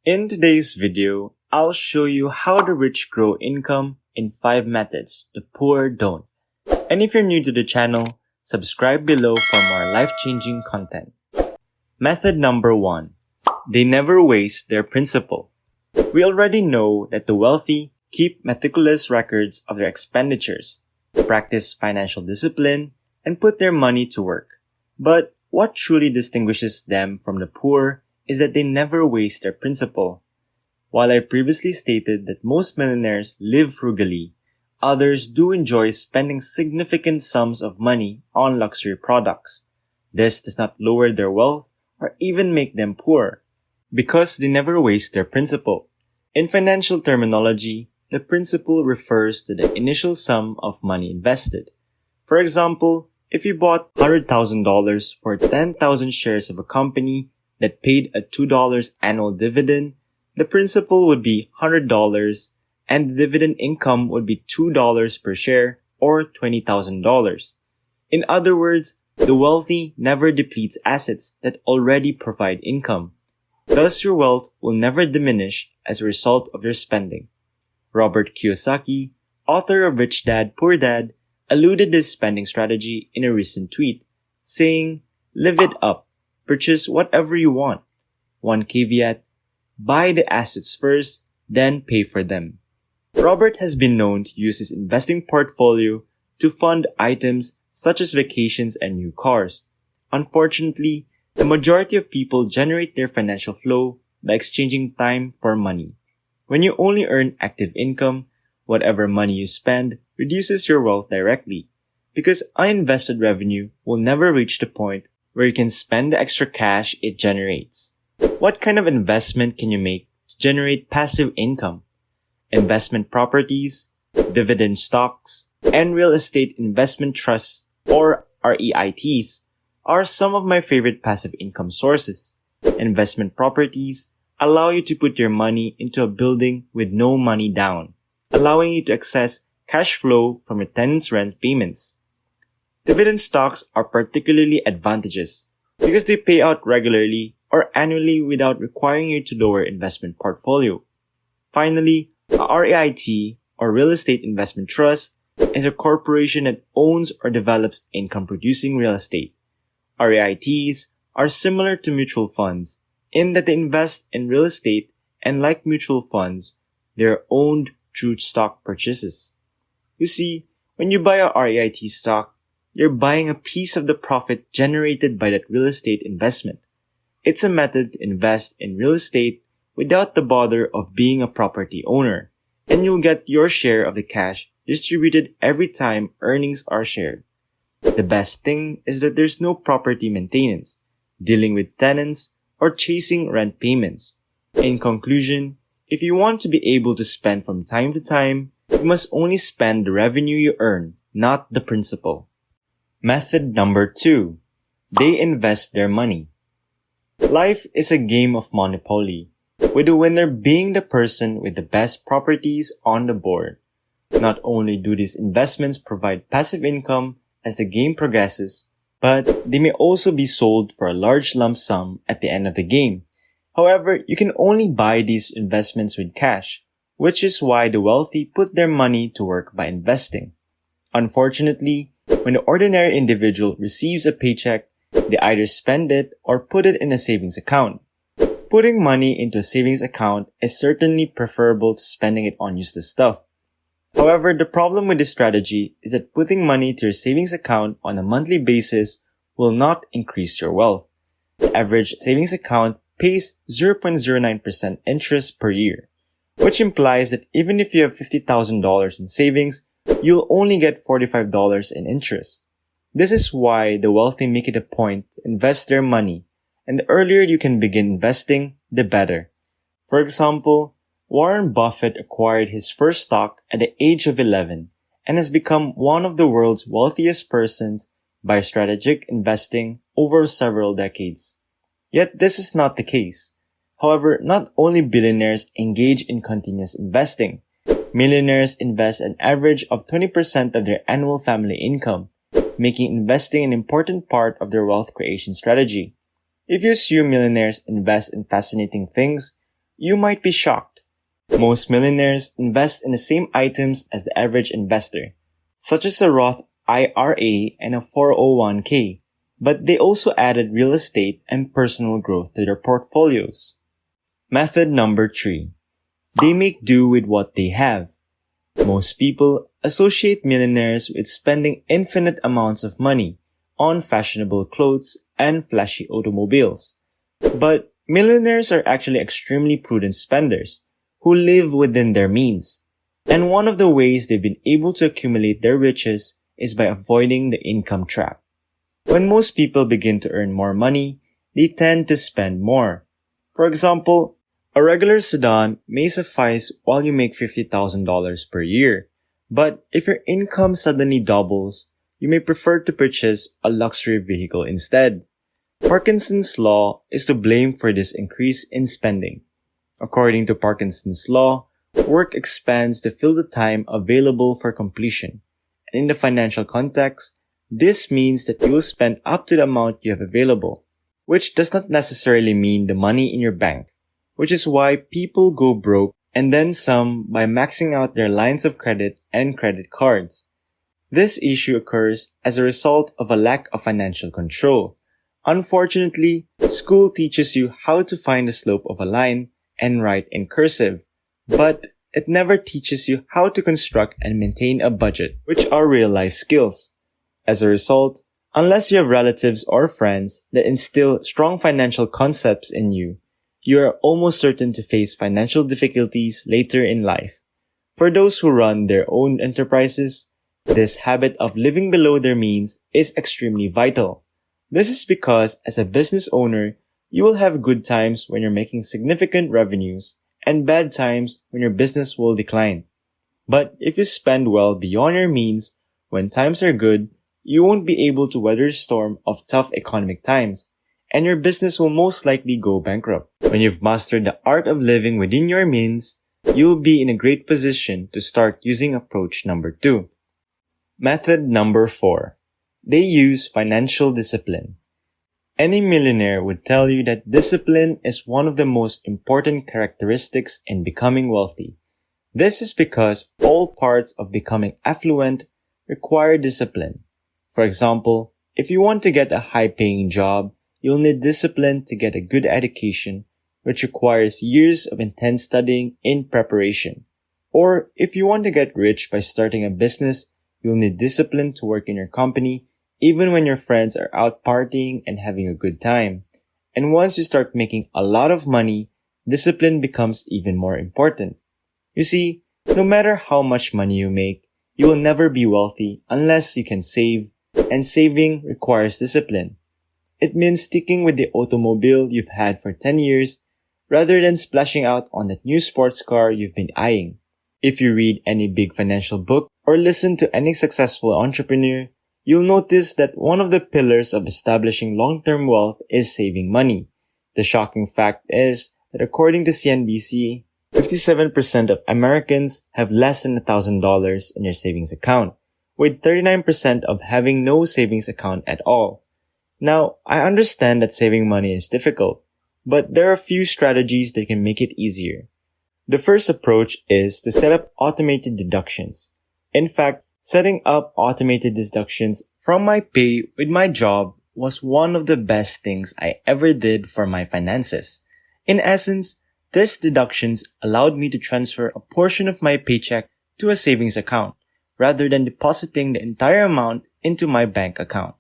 In today's video, I'll show you how the rich grow income in 5 methods the poor don't. And if you're new to the channel, subscribe below for more life-changing content. Method number 1. They never waste their principal. We already know that the wealthy keep meticulous records of their expenditures, practice financial discipline, and put their money to work. But what truly distinguishes them from the poor is that they never waste their principal. While I previously stated that most millionaires live frugally, others do enjoy spending significant sums of money on luxury products. This does not lower their wealth or even make them poor, because they never waste their principal. In financial terminology, the principal refers to the initial sum of money invested. For example, if you bought $100,000 for 10,000 shares of a company that paid a $2 annual dividend, the principal would be $100 and the dividend income would be $2 per share or $20,000. In other words, the wealthy never depletes assets that already provide income. Thus, your wealth will never diminish as a result of your spending. Robert Kiyosaki, author of Rich Dad, Poor Dad, alluded this spending strategy in a recent tweet, saying, "Live it up. Purchase whatever you want. One caveat, buy the assets first, then pay for them." Robert has been known to use his investing portfolio to fund items such as vacations and new cars. Unfortunately, the majority of people generate their financial flow by exchanging time for money. When you only earn active income, whatever money you spend reduces your wealth directly, because uninvested revenue will never reach the point where you can spend the extra cash it generates. What kind of investment can you make to generate passive income? Investment properties, dividend stocks, and real estate investment trusts, or REITs, are some of my favorite passive income sources. Investment properties allow you to put your money into a building with no money down, allowing you to access cash flow from your tenants' rent payments. Dividend stocks are particularly advantageous because they pay out regularly or annually without requiring you to lower investment portfolio. Finally, a REIT, or Real Estate Investment Trust, is a corporation that owns or develops income-producing real estate. REITs are similar to mutual funds in that they invest in real estate, and like mutual funds, they are owned through stock purchases. You see, when you buy a REIT stock, you're buying a piece of the profit generated by that real estate investment. It's a method to invest in real estate without the bother of being a property owner, and you'll get your share of the cash distributed every time earnings are shared. The best thing is that there's no property maintenance, dealing with tenants, or chasing rent payments. In conclusion, if you want to be able to spend from time to time, you must only spend the revenue you earn, not the principal. Method number 2. They invest their money. Life is a game of Monopoly, with the winner being the person with the best properties on the board. Not only do these investments provide passive income as the game progresses, but they may also be sold for a large lump sum at the end of the game. However, you can only buy these investments with cash, which is why the wealthy put their money to work by investing. Unfortunately, when the ordinary individual receives a paycheck, they either spend it or put it in a savings account. Putting money into a savings account is certainly preferable to spending it on useless stuff. However, the problem with this strategy is that putting money to your savings account on a monthly basis will not increase your wealth. The average savings account pays 0.09% interest per year, which implies that even if you have $50,000 in savings, you'll only get $45 in interest. This is why the wealthy make it a point to invest their money, and the earlier you can begin investing, the better. For example, Warren Buffett acquired his first stock at the age of 11 and has become one of the world's wealthiest persons by strategic investing over several decades. Yet this is not the case. However, not only billionaires engage in continuous investing, millionaires invest an average of 20% of their annual family income, making investing an important part of their wealth creation strategy. If you assume millionaires invest in fascinating things, you might be shocked. Most millionaires invest in the same items as the average investor, such as a Roth IRA and a 401k, but they also added real estate and personal growth to their portfolios. Method number 3. They make do with what they have. Most people associate millionaires with spending infinite amounts of money on fashionable clothes and flashy automobiles. But millionaires are actually extremely prudent spenders who live within their means. And one of the ways they've been able to accumulate their riches is by avoiding the income trap. When most people begin to earn more money, they tend to spend more. For example, a regular sedan may suffice while you make $50,000 per year. But if your income suddenly doubles, you may prefer to purchase a luxury vehicle instead. Parkinson's law is to blame for this increase in spending. According to Parkinson's law, work expands to fill the time available for completion. And in the financial context, this means that you will spend up to the amount you have available, which does not necessarily mean the money in your bank, which is why people go broke and then some by maxing out their lines of credit and credit cards. This issue occurs as a result of a lack of financial control. Unfortunately, school teaches you how to find the slope of a line and write in cursive, but it never teaches you how to construct and maintain a budget, which are real-life skills. As a result, unless you have relatives or friends that instill strong financial concepts in you, you are almost certain to face financial difficulties later in life. For those who run their own enterprises, this habit of living below their means is extremely vital. This is because as a business owner, you will have good times when you're making significant revenues and bad times when your business will decline. But if you spend well beyond your means, when times are good, you won't be able to weather the storm of tough economic times, and your business will most likely go bankrupt. When you've mastered the art of living within your means, you will be in a great position to start using approach number 2. Method number 4. They use financial discipline. Any millionaire would tell you that discipline is one of the most important characteristics in becoming wealthy. This is because all parts of becoming affluent require discipline. For example, if you want to get a high-paying job, you'll need discipline to get a good education, which requires years of intense studying in preparation. Or if you want to get rich by starting a business, you'll need discipline to work in your company even when your friends are out partying and having a good time. And once you start making a lot of money, discipline becomes even more important. You see, no matter how much money you make, you will never be wealthy unless you can save, and saving requires discipline. It means sticking with the automobile you've had for 10 years rather than splashing out on that new sports car you've been eyeing. If you read any big financial book or listen to any successful entrepreneur, you'll notice that one of the pillars of establishing long-term wealth is saving money. The shocking fact is that according to CNBC, 57% of Americans have less than $1,000 in their savings account, with 39% of having no savings account at all. Now, I understand that saving money is difficult, but there are a few strategies that can make it easier. The first approach is to set up automated deductions. In fact, setting up automated deductions from my pay with my job was one of the best things I ever did for my finances. In essence, these deductions allowed me to transfer a portion of my paycheck to a savings account, rather than depositing the entire amount into my bank account.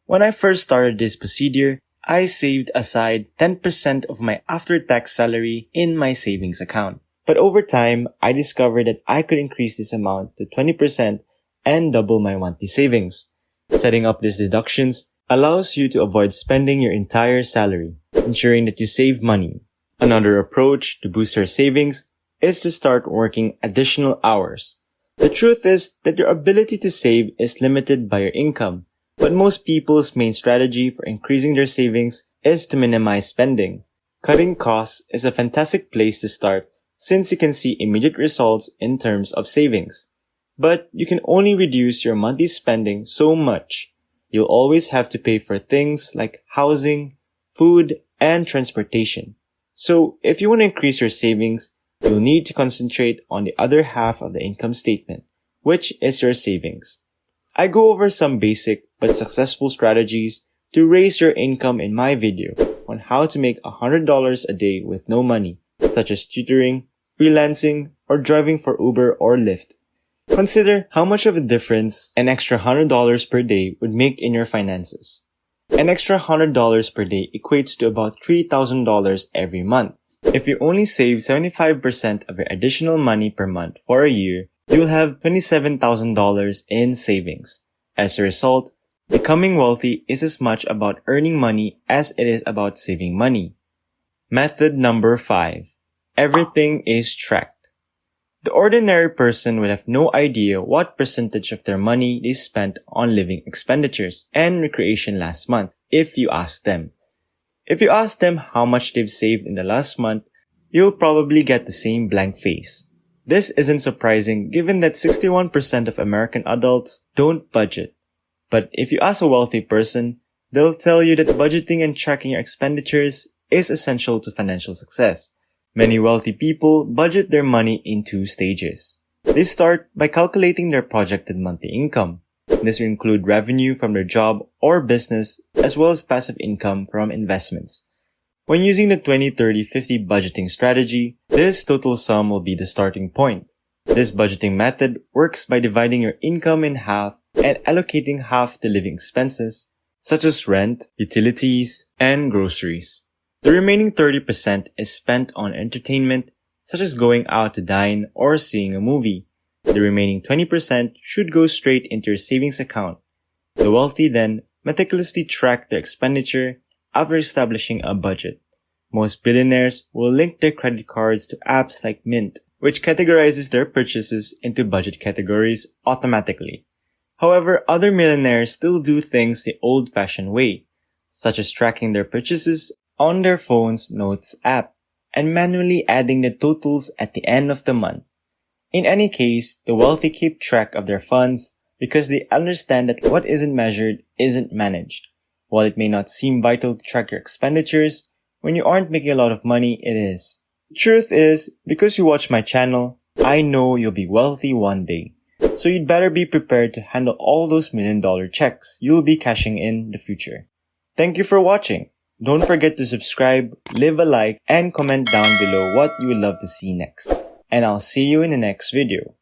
When I first started this procedure, I saved aside 10% of my after-tax salary in my savings account. But over time, I discovered that I could increase this amount to 20% and double my monthly savings. Setting up these deductions allows you to avoid spending your entire salary, ensuring that you save money. Another approach to boost your savings is to start working additional hours. The truth is that your ability to save is limited by your income, but most people's main strategy for increasing their savings is to minimize spending. Cutting costs is a fantastic place to start since you can see immediate results in terms of savings. But you can only reduce your monthly spending so much. You'll always have to pay for things like housing, food, and transportation. So if you want to increase your savings, you'll need to concentrate on the other half of the income statement, which is your savings. I go over some basic but successful strategies to raise your income in my video on how to make $100 a day with no money, such as tutoring, freelancing, or driving for Uber or Lyft. Consider how much of a difference an extra $100 per day would make in your finances. An extra $100 per day equates to about $3,000 every month. If you only save 75% of your additional money per month for a year, you'll have $27,000 in savings. As a result, becoming wealthy is as much about earning money as it is about saving money. Method number 5. Everything is tracked. The ordinary person would have no idea what percentage of their money they spent on living expenditures and recreation last month if you ask them. If you ask them how much they've saved in the last month, you'll probably get the same blank face. This isn't surprising given that 61% of American adults don't budget. But if you ask a wealthy person, they'll tell you that budgeting and tracking your expenditures is essential to financial success. Many wealthy people budget their money in 2 stages. They start by calculating their projected monthly income. This will include revenue from their job or business as well as passive income from investments. When using the 20-30-50 budgeting strategy, this total sum will be the starting point. This budgeting method works by dividing your income in half and allocating half to living expenses such as rent, utilities, and groceries. The remaining 30% is spent on entertainment, such as going out to dine or seeing a movie. The remaining 20% should go straight into your savings account. The wealthy then meticulously track their expenditure after establishing a budget. Most billionaires will link their credit cards to apps like Mint, which categorizes their purchases into budget categories automatically. However, other millionaires still do things the old-fashioned way, such as tracking their purchases on their phone's Notes app and manually adding the totals at the end of the month. In any case, the wealthy keep track of their funds because they understand that what isn't measured isn't managed. While it may not seem vital to track your expenditures, when you aren't making a lot of money, it is. The truth is, because you watch my channel, I know you'll be wealthy one day. So you'd better be prepared to handle all those $1 million checks you'll be cashing in the future. Thank you for watching. Don't forget to subscribe, leave a like, and comment down below what you would love to see next. And I'll see you in the next video.